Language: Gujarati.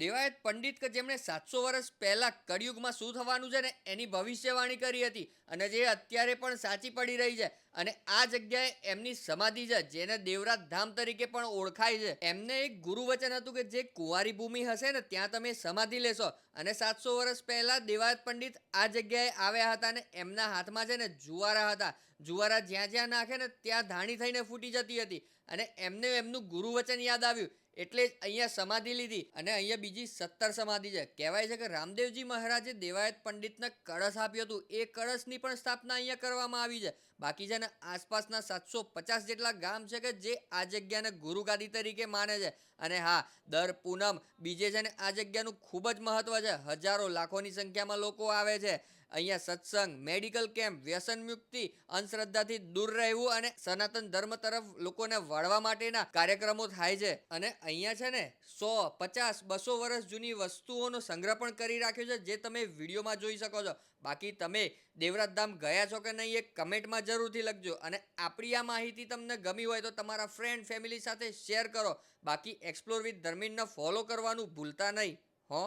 દેવાયત પંડિત કે જેમણે 700 વર્ષ પહેલા કળિયુગમાં શું થવાનું છે ને એની ભવિષ્યવાણી કરી હતી અને જે અત્યારે પણ સાચી પડી રહી છે. અને આ જગ્યાએ એમની સમાધિ છે જેને દેવરાજ ધામ તરીકે પણ ઓળખાય છે. એમને એક ગુરુ વચન હતું કે જે કુંવારી ભૂમિ હશે ને ત્યાં તમે સમાધિ લેશો. અને 700 વર્ષ પહેલા દેવાયત પંડિત આ જગ્યાએ આવ્યા હતા અને એમના હાથમાં છે ને જુવારા હતા. જુવારા જ્યાં જ્યાં નાખે ને ત્યાં ધાણી થઈને ફૂટી જતી હતી. અને એમને એમનું ગુરુ વચન યાદ આવ્યું એટલે જ અહીંયા સમાધિ લીધી. અને અહીંયા બીજી 17 સમાધિ છે. કહેવાય છે કે રામદેવજી મહારાજે દેવાયત પંડિતને કળશ આપ્યું હતું. એ કળશની પણ સ્થાપના અહીંયા કરવામાં આવી છે. બાકી છે ને આસપાસના 750 જેટલા ગામ છે કે જે આ જગ્યાને ગુરુગાદી તરીકે માને છે. અને હા, દર પૂનમ બીજે છે ને આ જગ્યાનું ખૂબ જ મહત્વ છે. હજારો લાખોની સંખ્યામાં લોકો આવે છે. અહીંયા સત્સંગ, મેડિકલ કેમ્પ, વ્યસન મુક્તિ, અંધશ્રદ્ધાથી દૂર રહેવું અને સનાતન ધર્મ તરફ લોકોને વળવા માટેના કાર્યક્રમો થાય છે. અને અહીંયા છે ને 100, 50, 200 વર્ષ જૂની વસ્તુઓનો સંગ્રહ પણ કરી રાખ્યો છે જે તમે વિડીયોમાં જોઈ શકો છો. બાકી તમે દેવરાજ ધામ ગયા છો કે નહીં એ કમેન્ટમાં જરૂરથી લખજો. અને આપણી આ માહિતી તમને ગમી હોય તો તમારા ફ્રેન્ડ ફેમિલી સાથે શેર કરો. બાકી એક્સપ્લોર વિથ ધર્મિનને ફોલો કરવાનું ભૂલતા નહીં હો.